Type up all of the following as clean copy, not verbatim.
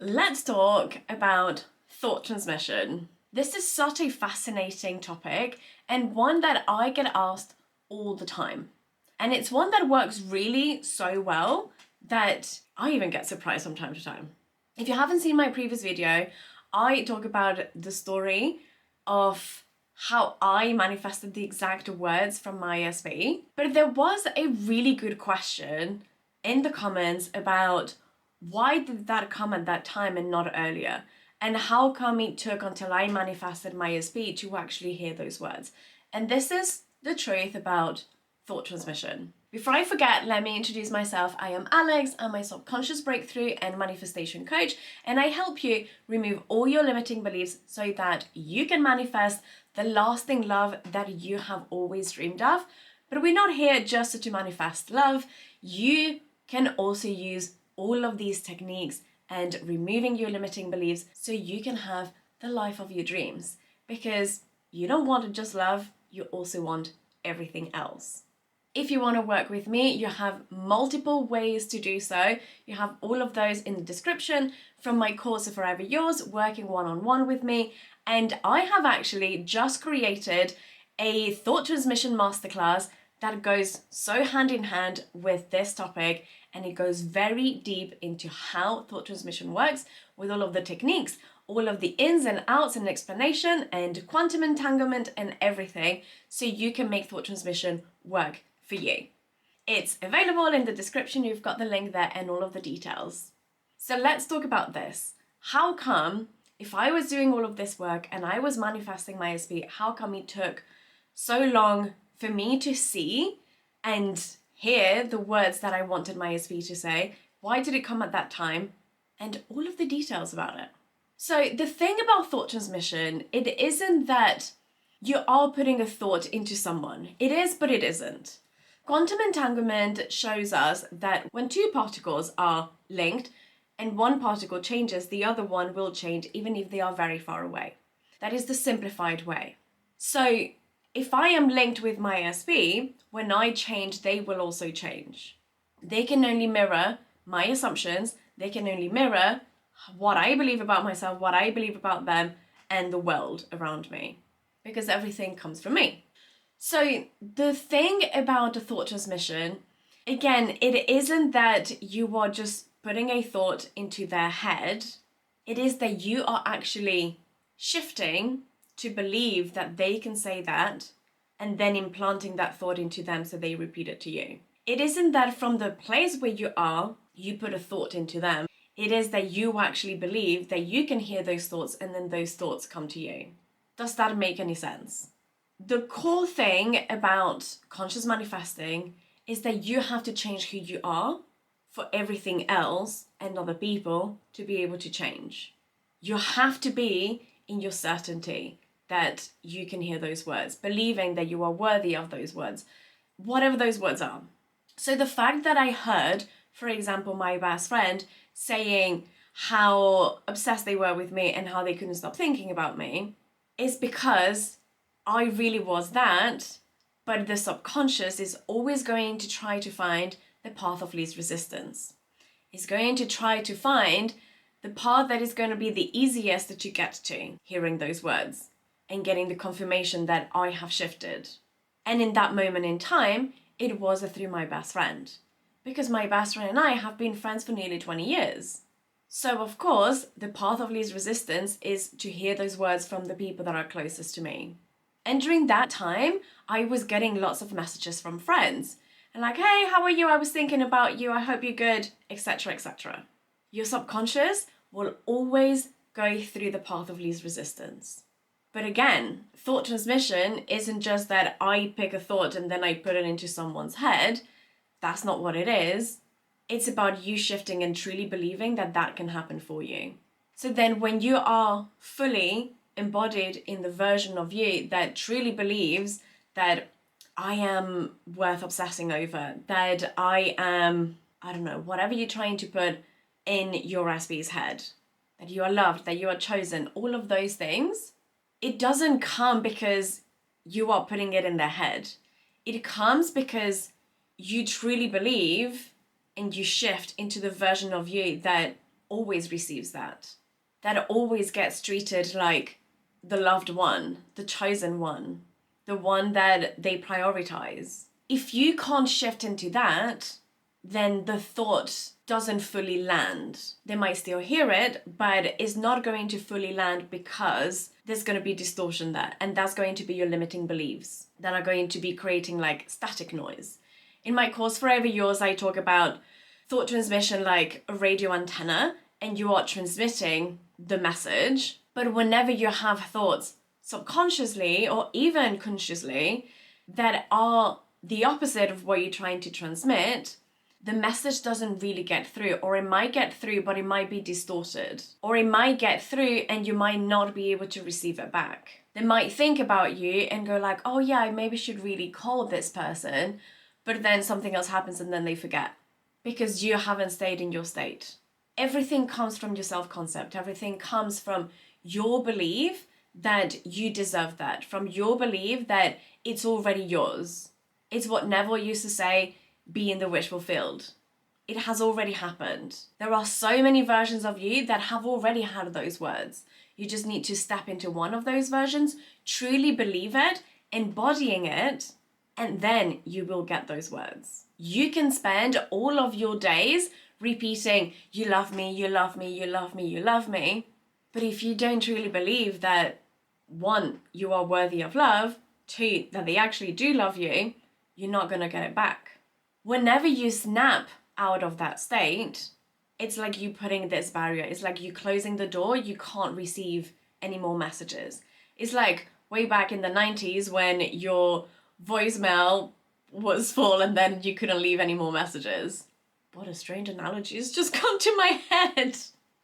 Let's talk about thought transmission. This is such a fascinating topic and one that I get asked all the time. And it's one that works really so well that I even get surprised from time to time. If you haven't seen my previous video, I talk about the story of how I manifested the exact words from my ESP. But there was a really good question in the comments about why did that come at that time and not earlier? And how come it took until I manifested my ESP to actually hear those words? And this is the truth about thought transmission. Before I forget, let me introduce myself. I am Alex. I'm a subconscious breakthrough and manifestation coach, and I help you remove all your limiting beliefs so that you can manifest the lasting love that you have always dreamed of. But we're not here just to manifest love. You can also use all of these techniques and removing your limiting beliefs so you can have the life of your dreams. Because you don't want just love, you also want everything else. If you want to work with me, you have multiple ways to do so. You have all of those in the description from my course of Forever Yours, working one-on-one with me. And I have actually just created a thought transmission masterclass that goes so hand in hand with this topic, and it goes very deep into how thought transmission works with all of the techniques, all of the ins and outs and explanation and quantum entanglement and everything, so you can make thought transmission work for you. It's available in the description. You've got the link there and all of the details. So let's talk about this. How come, if I was doing all of this work and I was manifesting my SP, how come it took so long for me to see and hear the words that I wanted my SP to say? Why did it come at that time? And all of the details about it. So the thing about thought transmission, it isn't that you are putting a thought into someone. It is, but it isn't. Quantum entanglement shows us that when two particles are linked and one particle changes, the other one will change even if they are very far away. That is the simplified way. So if I am linked with my SP, when I change, they will also change. They can only mirror my assumptions. They can only mirror what I believe about myself, what I believe about them, and the world around me, because everything comes from me. So the thing about the thought transmission, again, it isn't that you are just putting a thought into their head. It is that you are actually shifting to believe that they can say that and then implanting that thought into them so they repeat it to you. It isn't that from the place where you are, you put a thought into them. It is that you actually believe that you can hear those thoughts and then those thoughts come to you. Does that make any sense? The core thing about conscious manifesting is that you have to change who you are for everything else and other people to be able to change. You have to be in your certainty that you can hear those words, believing that you are worthy of those words, whatever those words are. So the fact that I heard, for example, my best friend saying how obsessed they were with me and how they couldn't stop thinking about me is because I really was that, but the subconscious is always going to try to find the path of least resistance. It's going to try to find the path that is going to be the easiest to get to, hearing those words and getting the confirmation that I have shifted. And in that moment in time, it was through my best friend, because my best friend and I have been friends for nearly 20 years. So of course, the path of least resistance is to hear those words from the people that are closest to me. And during that time, I was getting lots of messages from friends. And like, hey, how are you? I was thinking about you. I hope you're good, etc., etc. Your subconscious will always go through the path of least resistance. But again, thought transmission isn't just that I pick a thought and then I put it into someone's head. That's not what it is. It's about you shifting and truly believing that that can happen for you. So then when you are fully embodied in the version of you that truly believes that I am worth obsessing over, that I am, I don't know, whatever you're trying to put in your SP's head, that you are loved, that you are chosen, all of those things, it doesn't come because you are putting it in their head. It comes because you truly believe and you shift into the version of you that always receives that. That always gets treated like the loved one, the chosen one, the one that they prioritize. If you can't shift into that, then the thought doesn't fully land. They might still hear it, but it's not going to fully land because there's going to be distortion there. And that's going to be your limiting beliefs that are going to be creating like static noise. In my course, Forever Yours, I talk about thought transmission like a radio antenna, and you are transmitting the message. But whenever you have thoughts subconsciously or even consciously that are the opposite of what you're trying to transmit, the message doesn't really get through, or it might get through, but it might be distorted, or it might get through and you might not be able to receive it back. They might think about you and go like, oh yeah, I maybe should really call this person, but then something else happens and then they forget because you haven't stayed in your state. Everything comes from your self-concept. Everything comes from your belief that you deserve that, from your belief that it's already yours. It's what Neville used to say, be in the wish fulfilled. It has already happened. There are so many versions of you that have already had those words. You just need to step into one of those versions, truly believe it, embodying it, and then you will get those words. You can spend all of your days repeating, you love me, you love me, you love me, you love me. But if you don't truly believe that, one, you are worthy of love, two, that they actually do love you, you're not going to get it back. Whenever you snap out of that state, it's like you putting this barrier. It's like you closing the door. You can't receive any more messages. It's like way back in the 90s when your voicemail was full and then you couldn't leave any more messages. What a strange analogy has just come to my head.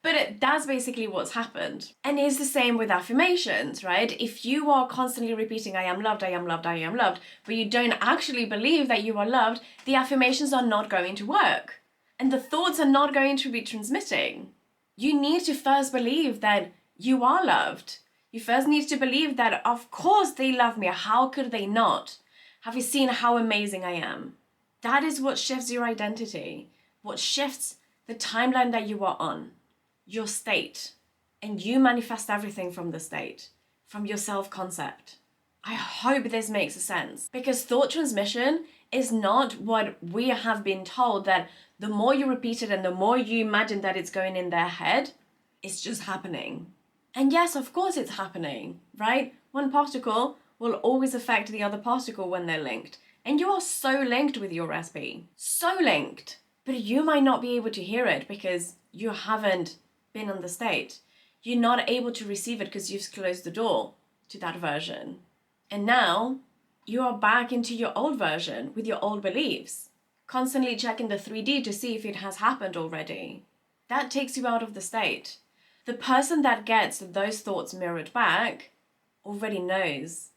But that's basically what's happened. And it's the same with affirmations, right? If you are constantly repeating, I am loved, I am loved, I am loved, but you don't actually believe that you are loved, the affirmations are not going to work. And the thoughts are not going to be transmitting. You need to first believe that you are loved. You first need to believe that, of course, they love me. How could they not? Have you seen how amazing I am? That is what shifts your identity, what shifts the timeline that you are on. Your state, and you manifest everything from the state, from your self-concept. I hope this makes sense, because thought transmission is not what we have been told, that the more you repeat it and the more you imagine that it's going in their head, it's just happening. And yes, of course it's happening, right? One particle will always affect the other particle when they're linked. And you are so linked with your SP, so linked. But you might not be able to hear it because you haven't been in the state. You're not able to receive it because you've closed the door to that version. And now you are back into your old version with your old beliefs, constantly checking the 3D to see if it has happened already. That takes you out of the state. The person that gets those thoughts mirrored back already knows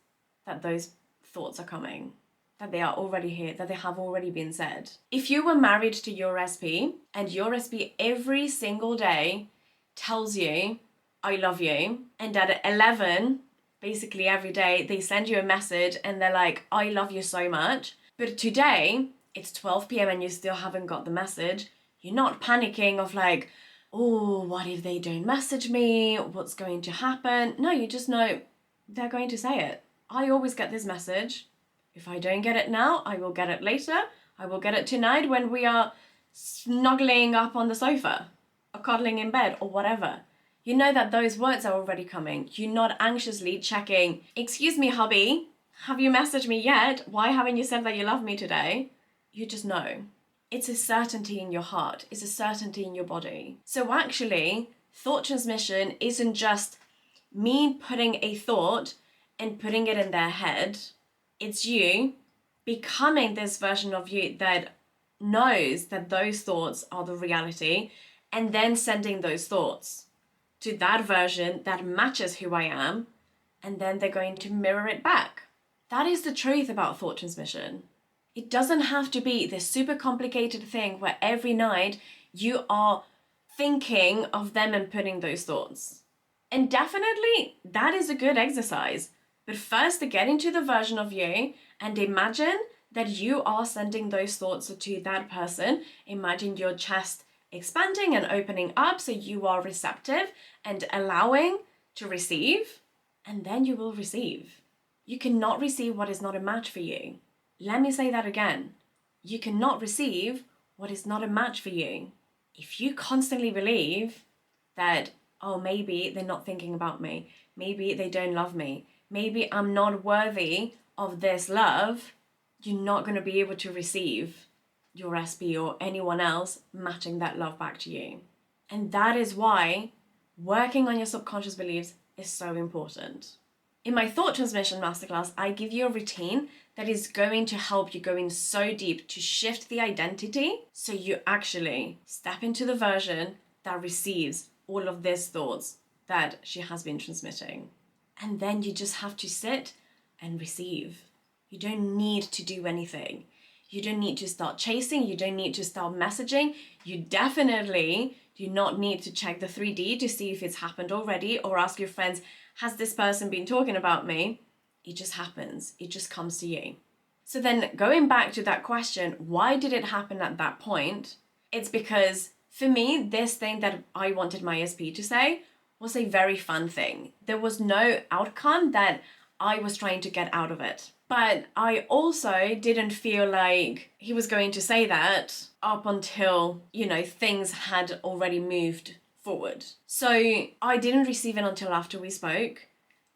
that those thoughts are coming, that they are already here, that they have already been said. If you were married to your SP and your SP every single day tells you, I love you, and at 11, basically every day, they send you a message and they're like, I love you so much. But today, it's 12 p.m. and you still haven't got the message. You're not panicking of like, oh, what if they don't message me? What's going to happen? No, you just know they're going to say it. I always get this message. If I don't get it now, I will get it later. I will get it tonight when we are snuggling up on the sofa or cuddling in bed or whatever. You know that those words are already coming. You're not anxiously checking, excuse me, hubby, have you messaged me yet? Why haven't you said that you love me today? You just know. It's a certainty in your heart. It's a certainty in your body. So actually, thought transmission isn't just me putting a thought and putting it in their head. It's you becoming this version of you that knows that those thoughts are the reality, and then sending those thoughts to that version that matches who I am, and then they're going to mirror it back. That is the truth about thought transmission. It doesn't have to be this super complicated thing where every night you are thinking of them and putting those thoughts. And definitely that is a good exercise. But first, to get into the version of you and imagine that you are sending those thoughts to that person. Imagine your chest expanding and opening up so you are receptive and allowing to receive, and then you will receive. You cannot receive what is not a match for you. Let me say that again. You cannot receive what is not a match for you. If you constantly believe that, oh, maybe they're not thinking about me, maybe they don't love me, maybe I'm not worthy of this love, you're not going to be able to receive your SP or anyone else matching that love back to you. And that is why working on your subconscious beliefs is so important. In my thought transmission masterclass, I give you a routine that is going to help you go in so deep to shift the identity so you actually step into the version that receives all of these thoughts that she has been transmitting. And then you just have to sit and receive. You don't need to do anything. You don't need to start chasing. You don't need to start messaging. You definitely do not need to check the 3D to see if it's happened already or ask your friends, has this person been talking about me? It just happens. It just comes to you. So then going back to that question, why did it happen at that point? It's because for me, this thing that I wanted my SP to say was a very fun thing. There was no outcome that I was trying to get out of it. But I also didn't feel like he was going to say that up until, things had already moved forward. So I didn't receive it until after we spoke.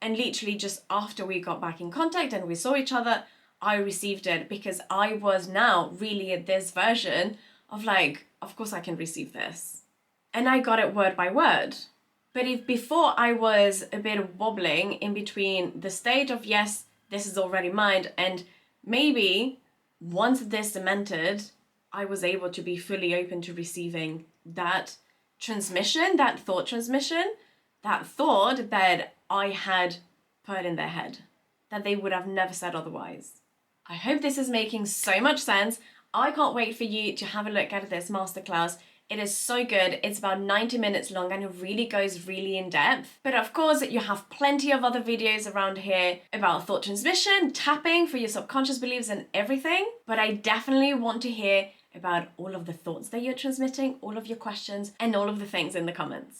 And literally just after we got back in contact and we saw each other, I received it because I was now really at this version of like, of course I can receive this. And I got it word by word. But if before I was a bit wobbling in between the state of yes, this is already mine, and maybe once this cemented, I was able to be fully open to receiving that transmission, that thought that I had put in their head, that they would have never said otherwise. I hope this is making so much sense. I can't wait for you to have a look at this masterclass. It is so good. It's about 90 minutes long and it really goes really in depth. But of course, you have plenty of other videos around here about thought transmission, tapping for your subconscious beliefs and everything. But I definitely want to hear about all of the thoughts that you're transmitting, all of your questions, and all of the things in the comments.